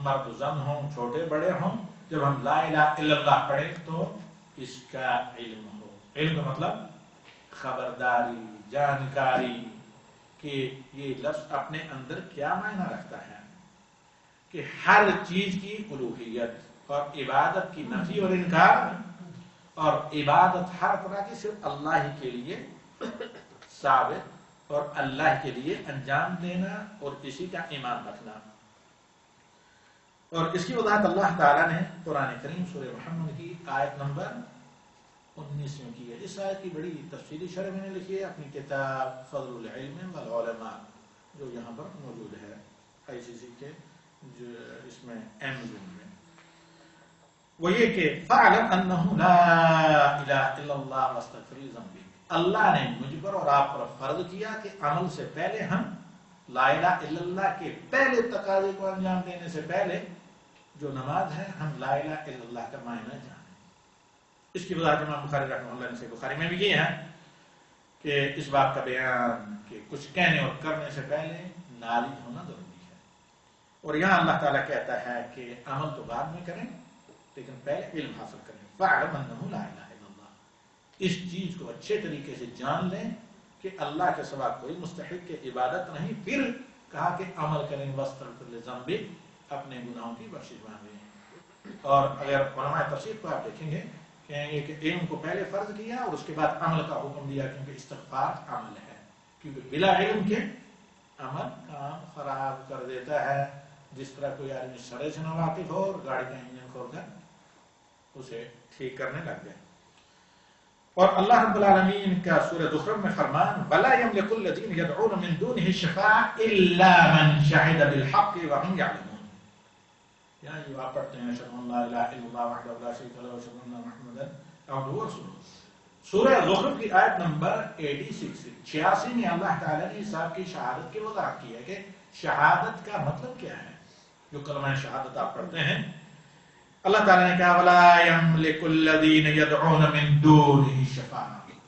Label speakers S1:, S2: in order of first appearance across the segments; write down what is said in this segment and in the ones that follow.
S1: مرد زن ہوں چھوٹے بڑے ہوں جب ہم لا الہ الا اللہ پڑھیں تو اس کا علم ہو. علم کا مطلب خبرداری جانکاری کہ یہ لفظ اپنے اندر کیا معنی رکھتا ہے کہ ہر چیز کی الوہیت اور عبادت کی نفی اور انکار اور عبادت ہر طرح کی صرف اللہ ہی کے لیے ثابت اور اللہ کے لیے انجام دینا اور اسی کا ایمان رکھنا. اور اس کی وضاحت اللہ تعالیٰ نے قرآن کریم سورہ محمد کی آیت نمبر 19 میں کی ہے. اس آیت کی بڑی تفصیلی شرح میں نے لکھی ہے اپنی کتاب فضل العلم والعلماء جو یہاں پر موجود ہے ICC کے جو اس میں ایمزون میں. وہ یہ کہ فَاعْلَمْ أَنَّهُ لَا إِلَهَ إِلَّا اللَّهُ وَاسْتَغْفِرْ لِذَنبِكَ. اللہ نے مجھ پر اور آپ پر فرض کیا کہ عمل سے پہلے ہم لا الہ الا اللہ کے پہلے تقاضے کو انجام دینے سے پہلے جو نماز ہے ہم لا الہ الا اللہ کا معنی جانیں. اس کی وضاحت امام بخاری رحمہ اللہ نے صحیح بخاری میں بھی کی ہے کہ اس بات کا بیان کہ کچھ کہنے اور کرنے سے پہلے نالج ہونا ضروری ہے. اور یہاں اللہ تعالیٰ کہتا ہے کہ عمل تو بعد میں کریں لیکن پہلے علم حاصل کریں. فَاعْلَمْ أَنَّهُ لَا إِلَهَ إِلَّا اللَّهُ. اس چیز کو اچھے طریقے سے جان لیں کہ اللہ کے سوا کوئی مستحق کی عبادت نہیں. پھر کہا کہ عمل کریں وَاسْتَغْفِرْ لِذَنبِكَ اپنے گناہوں کی بخشش مانگیں. اور اگر علماء تفسیر کو آپ دیکھیں گے کہ علم کو پہلے فرض کیا اور اس کے بعد عمل کا حکم دیا کیونکہ استغفار عمل ہے. کیونکہ بلا علم کے عمل کام خراب کر دیتا ہے. جس طرح کوئی آدمی سڑے سے نہ واقف ہو اور گاڑی کا انجن کھول کر اسے ٹھیک کرنے لگ گئے. اور اللہ رب العالمین کا سورہ زخرف میں فرمان وَلَا يَمْلِكُ الَّذِينَ يَدْعُونَ مِن دُونِهِ الشَّفَاعَةَ إِلَّا مَنْ شَهِدَ بِالْحَقِّ وَهُمْ يَعْلَمُونَ. یہاں جو آپ پڑھتے ہیں اشہد ان لا الہ الا اللہ وحدہ لا شریک لہ واشہد ان محمدا عبدہ ورسولہ. سورہ زخرف کی آیت نمبر 86 میں اللہ تعالیٰ نے صاحب کی شہادت کی وضاحت کی ہے کہ شہادت کا مطلب کیا ہے. جو کلمہ شہادت آپ پڑھتے ہیں اللہ تعالیٰ نے کہا وَلَا يَمْلِكُ الَّذِينَ يَدْعُونَ مِن دُونِهِ الشَّفَاعَةَ.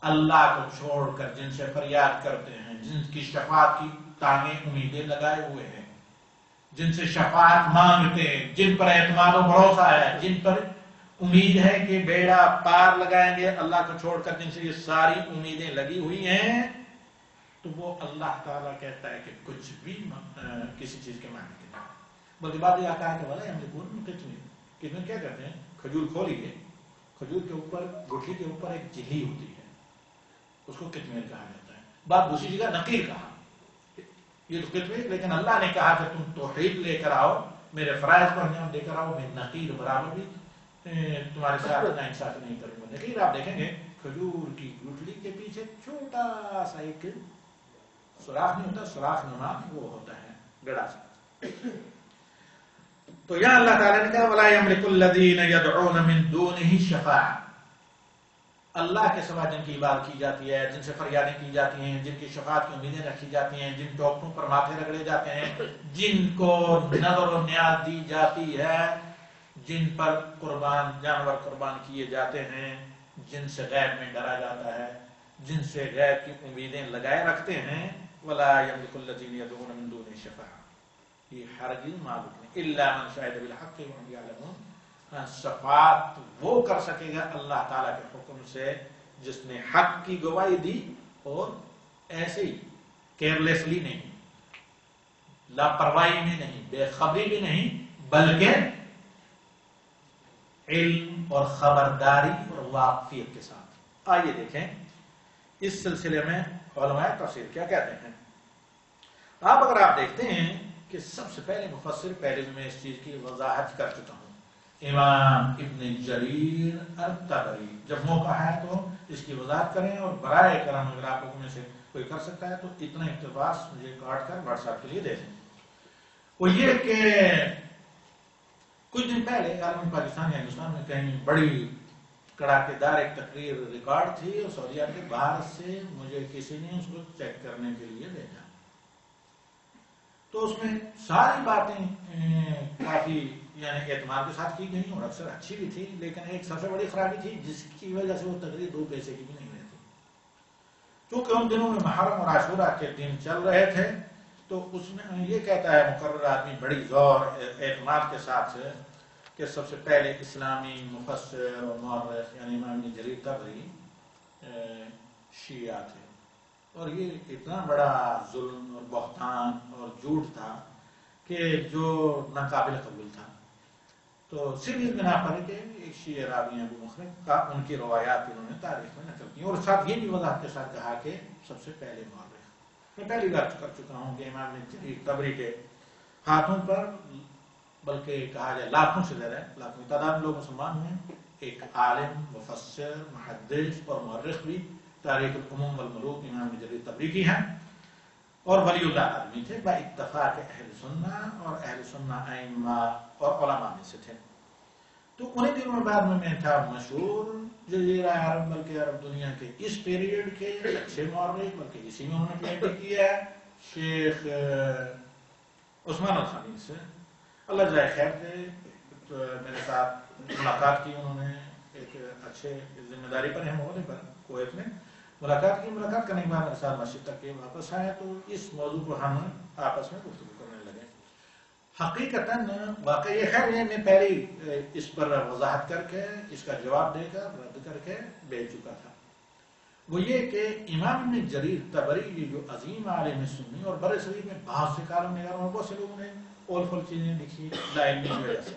S1: اللہ کو چھوڑ کر جن سے فریاد کرتے ہیں جن کی شفاعت کی تانگیں امیدیں لگائے ہوئے ہیں جن سے شفاعت مانگتے ہیں جن پر اعتماد و بھروسہ ہے جن پر امید ہے کہ بیڑا پار لگائیں گے اللہ کو چھوڑ کر جن سے یہ ساری امیدیں لگی ہوئی ہیں تو وہ اللہ تعالیٰ کہتا ہے کہ کچھ بھی کسی چیز کے معنی کے نہیں. بلکہ بعد یہ کہا کہ والا ہم نے کتنے کیا کرتے ہیں کھجور کھولیے کھجور کے اوپر گٹھلی کے اوپر ایک جلی ہوتی ہے اس کو کتمیر کہا جاتا ہے. بات دوسری جگہ نقیر کہا یہ تو کتمیر. لیکن اللہ نے کہا کہ تم توحید لے کر آؤ میرے فرائض کو انجام دے کر آؤ میں نقیر برابر بھی تمہارے ساتھ نا انصافی نہیں کروں گا. نقیر آپ دیکھیں گے کھجور کی گٹھلی کے پیچھے چھوٹا سا ایک سوراخ نہیں ہوتا سوراخ نما وہ ہوتا ہے گڑا سا. تو یہاں اللہ تعالیٰ نے کہا وَلَا يَمْلِكُ الَّذِينَ يَدْعُونَ مِن دُونِهِ الشَّفَاعَةَ. اللہ کے سوا جن کی عبادت کی جاتی ہے جن سے فریادیں کی جاتی ہیں جن کی شفاعت کی امیدیں رکھی جاتی ہیں جن ڈاکٹروں پر ماتھے رگڑے جاتے ہیں جن کو نظر و نیاز دی جاتی ہے جن پر جانور قربان کیے جاتے ہیں جن سے غیب میں ڈرا جاتا ہے جن سے غیب کی امیدیں لگائے رکھتے ہیں وَلَا يَمْلِكُ الَّذِينَ يَدْعُونَ مِن دُونِهِ الشَّفَاعَةَ. یہ ہرگز معلوم نہیں الا من شهد بالحق وهم يعلمون. شفاعت وہ کر سکے گا اللہ تعالیٰ کے حکم سے جس نے حق کی گواہی دی اور ایسے ہی کیئرلیسلی نہیں لاپرواہی میں نہیں بے خبری بھی نہیں بلکہ علم اور خبرداری اور واقفیت کے ساتھ. آئیے دیکھیں اس سلسلے میں علماء تفسیر کیا کہتے ہیں. اگر آپ دیکھتے ہیں کہ سب سے پہلے مفسر پہلے میں اس چیز کی وضاحت کر چکا ہوں امام ابن جریر الطبری. جب موقع ہے تو اس کی وضاحت کریں اور برائے کرم اگر آپ لوگوں میں سے کوئی کر سکتا ہے تو اتنا اقتباس مجھے کاٹ کر واٹس ایپ کے لیے دے دیں. وہ یہ کہ کچھ دن پہلے عالمی پاکستان یا ہندوستان میں کہیں بڑی کڑاکے دار ایک تقریر ریکارڈ تھی اور سعودیہ کے باہر سے مجھے کسی نے اس کو چیک کرنے کے لیے بھیجا. تو اس میں ساری باتیں کافی یعنی اعتماد کے ساتھ کی گئی اور اکثر اچھی بھی تھی لیکن ایک سب سے بڑی خرابی تھی جس کی وجہ سے وہ تقریر 2 پیسے کی بھی نہیں رہتی. کیونکہ ان دنوں میں محرم اور عاشورہ کے دن چل رہے تھے تو اس میں یہ کہتا ہے مقرر آدمی بڑی زور اعتماد کے ساتھ کہ سب سے پہلے اسلامی مفسر اور مورخ یعنی امام ابن جریر طبری شیعہ تھے، اور یہ اتنا بڑا ظلم اور بہتان اور جھوٹ تھا کہ جو ناقابل قبول تھا. تو صرف اس بنا پر کہ ایک شیعہ راوی ابو مخرج کا ان کی روایات انہوں نے تاریخ میں نقل کی، اور ساتھ یہ بھی وضاحت کے ساتھ کہا کہ سب سے پہلے مورخ. میں پہلی بار کر چکا ہوں کہ امام ابن جریر طبری کے ہاتھوں پر، بلکہ کہا جائے لاکھوں سے زیادہ ہے، لاکھوں کی تعداد میں لوگ مسلمان ہوئے، ایک عالم، مفسر، محدث اور مورخ بھی تاریخ العموم والملوک امام ابن جریر طبری کی ہیں، اور ولی اللہ آدمی تھے با اتفاق اہل سنہ، اور اہل سنہ ائمہ اور علماء میں سے تھے. تو انہیں دنوں میں بعد میں تھا مشہور جزیرہ عرب بلکہ عرب دنیا کے اس پیریڈ کے اچھے مورخ، بلکہ اسی میں انہوں نے پی ایچ ڈی کیا ہے، شیخ عثمان الخمیس سے اللہ جزائے خیر تھے. میرے ساتھ ملاقات کی انہوں نے، ایک اچھے ذمہ داری پر ہیں عہدے پر کویت میں ملاقات کی. ملاقات کرنے کے بعد میرے ساتھ مسجد تک کے واپس آئے تو اس موضوع کو ہم آپس میں گفتگو کرنے لگے. حقیقتاً واقعی یہ خیر ہے، میں پہلے اس پر وضاحت کر کے اس کا جواب دے کر رد کر کے بیچ چکا تھا. وہ یہ کہ امام ابن جریر طبری یہ جو عظیم عالم سنی اور برے صغیر میں بہت سے کالم نگاروں اور بہت سے لوگوں نے اول فل چیزیں لکھی لا علمی کی وجہ سے.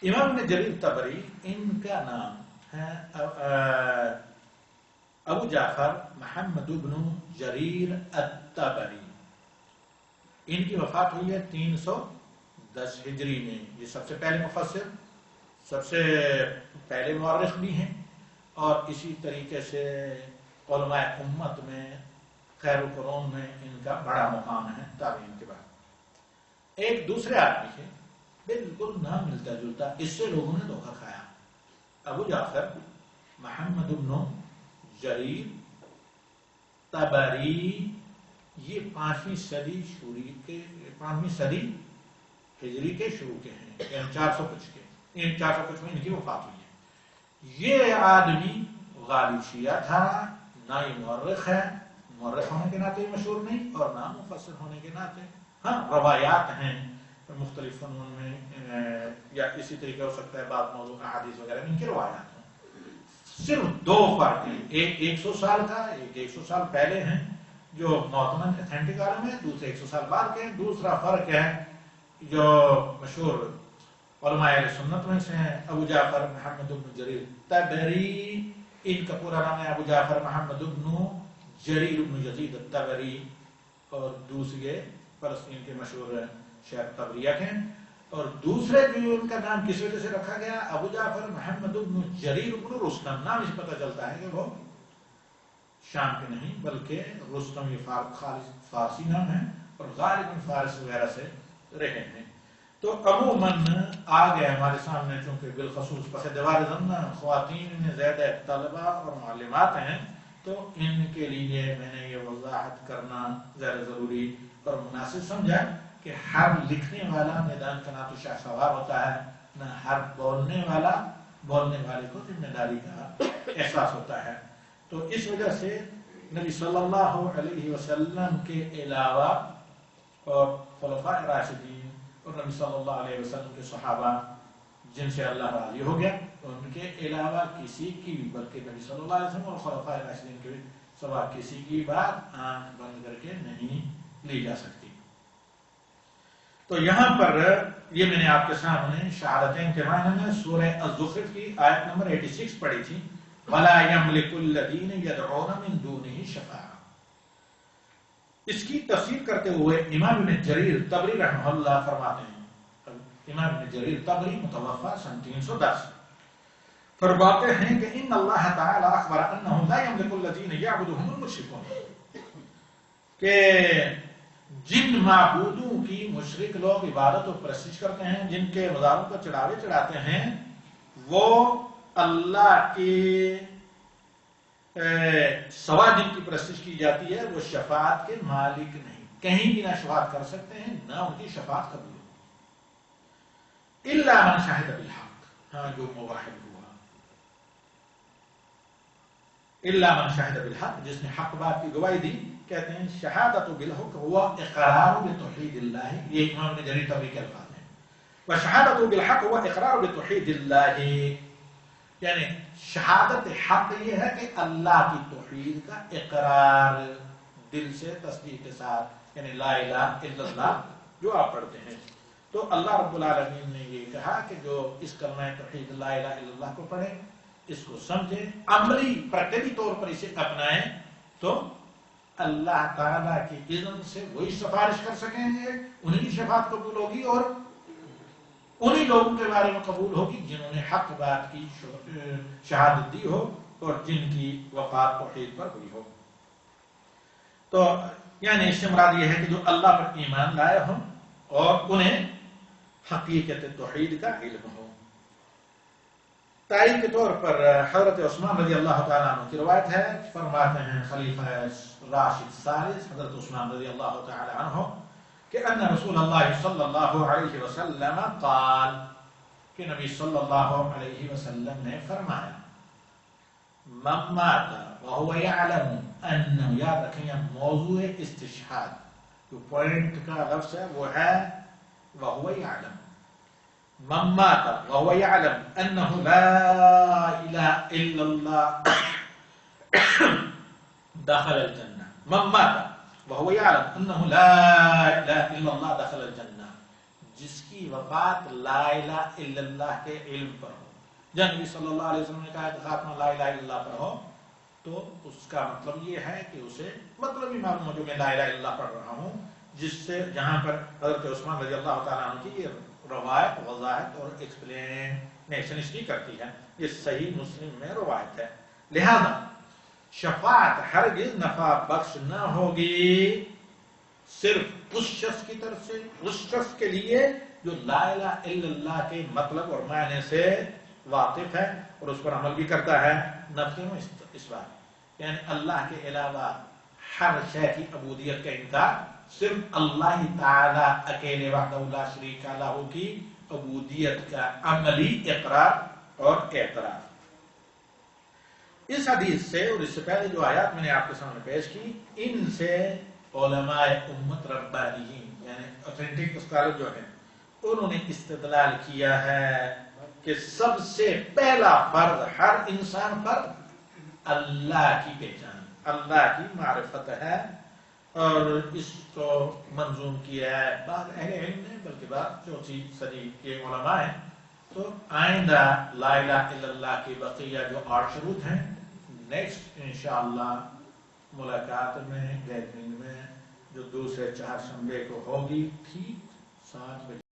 S1: امام ابن جریر طبری ان کا نام ہے ابو جعفر محمد بن جریر الطبری. ان کی وفات ہوئی ہے 310 ہجری میں. یہ سب سے پہلے مفسر، سب سے پہلے مورخ بھی ہیں، اور اسی طریقے سے علماء امت میں خیر القرون میں ان کا بڑا مقام ہے تابعین کے بعد. ایک دوسرے آدمی سے بالکل نام ملتا جلتا، اس سے لوگوں نے دھوکہ کھایا. ابو جعفر محمد بن جریر طبری، یہ 5ویں صدی ہجری کے شروع کے ہیں، یعنی 400 کچھ کے، 400 کچھ میں ان کی وفات ہوئی ہے. یہ آدمی غالب شیعہ تھا، نہ یہ مورخ ہے، مورخ ہونے کے ناطے مشہور نہیں، اور نہ مفسر ہونے کے ناطے. ہاں روایات ہیں مختلف فنون میں، یا اسی طریقے ہو سکتا ہے بعض موضوع کا حدیث وغیرہ میں ان کی روایات ہیں. صرف دو فرق ہیں، ایک 100 سال کا، ایک 100 سال پہلے ہیں جو معتمد اتھینٹک عالم ہے، دوسرے 100 سال بعد کے ہیں. دوسرا فرق ہے جو مشہور علماء اہل سنت میں سے ہیں، ابو جعفر محمد بن جریر طبری. ان کا پورا نام ہے ابو جعفر محمد بن جریر بن یزید الطبری، اور دوسرے فلسطین کے مشہور شہر طبریہ کے ہیں. اور دوسرے جو ان کا نام کس وجہ سے رکھا گیا، ابو جعفر محمد بن جریر بن رستم، نام اس پتہ چلتا ہے کہ وہ شام کے نہیں بلکہ رستم یہ خالص فارسی نام ہے، اور غالباً فارس وغیرہ سے رہے ہیں. تو عموماً آ گئے ہمارے سامنے، چونکہ بالخصوص پس دیوار زمانہ خواتین میں زیادہ طلبہ اور معلمات ہیں، تو ان کے لیے میں نے یہ وضاحت کرنا زیادہ ضروری اور مناسب سمجھا کہ ہر لکھنے والا میدان کا نہ تو شاہ سوار ہوتا ہے، نہ ہر بولنے والے کو ذمہ داری کا احساس ہوتا ہے. تو اس وجہ سے نبی صلی اللہ علیہ وسلم کے علاوہ اور خلفاء راشدین اور نبی صلی اللہ علیہ وسلم کے صحابہ جن سے اللہ راضی ہو گیا، ان کے علاوہ کسی کی بھی، بلکہ نبی صلی اللہ علیہ وسلم اور خلفاء راشدین کے سوا کسی کی بات آنکھ بند کر کے نہیں لی جا سکتی. تو یہاں پر یہ میں نے آپ کے سامنے شہادتین کے معنی میں سورہ الزخرف کی آیت نمبر 86 پڑھی تھی، وَلَا يَمْلِكُ الَّذِينَ يَدْعُونَ مِن دُونِهِ شَفَاعَةً. اس کی تفسیر کرتے ہوئے امام ابن جریر طبری رحمہ اللہ فرماتے ہیں، امام ابن جریر طبری متوفا سن 310، فرماتے ہیں کہ ان اللہ تعالی اخبر انه لا يملك الذين يعبدهم المشركون، کہ جن معبودوں کی مشرک لوگ عبادت و پرستش کرتے ہیں، جن کے مزاروں پر چڑھاوے چڑھاتے ہیں، وہ اللہ کے سوا جن کی پرستش کی جاتی ہے وہ شفاعت کے مالک نہیں، کہیں بھی نہ شفاعت کر سکتے ہیں، نہ ان کی شفاعت قبول ہو، الا من شہد بالحق، ہاں جو موحد ہوا، الا من شہد بالحق، جس نے حق بات کی گواہی دی، کہتے ہیں شہادت بالحق ہوا اقرار بتوحید اللہ، یہ امام ابن جریر طبری کے الفاظ ہیں. وشہادت بالحق ہوا اقرار بتوحید اللہ، یعنی شہادت حق یہ ہے کہ اللہ کی توحید کا اقرار دل سے تصدیق کے ساتھ، یعنی لا الہ الا اللہ جو آپ پڑھتے ہیں. تو اللہ رب العالمین نے یہ کہا کہ جو اس کلمہ توحید لا الہ الا اللہ کو پڑھیں، اس کو سمجھیں، عملی پریکٹیکلی طور پر اسے اپنائیں، تو اللہ تعالیٰ کی اذن سے وہی سفارش کر سکیں گے، انہیں کی شفاعت قبول ہوگی اور انہی لوگوں کے بارے میں قبول ہوگی جنہوں نے حق بات کی شہادت دی ہو اور جن کی وفات توحید پر ہوئی ہو. تو یعنی اس سے مراد یہ ہے کہ جو اللہ پر ایمان لائے ہوں اور انہیں حقیقت توحید کا علم ہو. تائید کے طور پر حضرت عثمان رضی اللہ تعالیٰ عنہ کی روایت ہے، فرماتے ہیں خلیفہ راشد ثالث حضرت عثمان رضی اللہ تعالیٰ عنہ کہ ان رسول اللہ صلی اللہ علیہ وسلم قال، کہ نبی صلی اللہ علیہ وسلم نے فرمایا، من مات وهو يعلم انه، یاد رکھیں یہ موضوع استشہاد، جو پوائنٹ کا لفظ ہے وہ ہے وهو يعلم. من مات وهو يعلم انه لا اله الا الله دخل الجنة. من مات وهو يعلم انه لا اله الا الله دخل الجنة، جس کی وفات لا الہ الا اللہ کے علم پر ہو. جب نبی صلی اللہ علیہ وسلم نے کہا کہ خاتمہ لا الہ الا اللہ پر ہو، تو اس کا مطلب یہ ہے کہ اسے مطلب ہی معلوم ہو جو میں لا الہ الا اللہ پڑھ رہا ہوں، جس سے جہاں پر حضرت عثمان رضی اللہ تعالیٰ عنہ کی یہ روایت وضاحت اور ایکسپلینیشن اس کی کرتی ہے، یہ صحیح مسلم میں روایت ہے. لہذا شفاعت ہرگز نفع بخش نہ ہوگی صرف اس شخص کی طرف سے، اس شخص کے لیے جو لا الہ الا اللہ کے مطلب اور معنی سے واقف ہے اور اس پر عمل بھی کرتا ہے. نفی و اثبات، یعنی اللہ کے علاوہ ہر شے کی عبودیت کا انکار، صرف اللہ تعالی اکیلے وحدہ لا شریک لہ کی عبودیت کا عملی اقرار اور اعتراف. اس حدیث سے اور اس سے پہلے جو آیات میں نے آپ کے سامنے پیش کی، ان سے علماء امت ربانیین یعنی اوتھینٹک اسکالر جو ہیں انہوں نے استدلال کیا ہے کہ سب سے پہلا فرض ہر انسان پر اللہ کی پہچان، اللہ کی معرفت ہے، اور اس کو منظوم کیا ہے بعض اہل علم نے، بلکہ بعض چوتھی صدی کے علماء ہیں. تو آئندہ لا الہ الا اللہ کی بقیہ جو 8 شروط ہیں، نیکسٹ انشاءاللہ ملاقات میں گیدرنگ میں جو دوسرے 4 شنبے کو ہوگی ٹھیک 7 بجے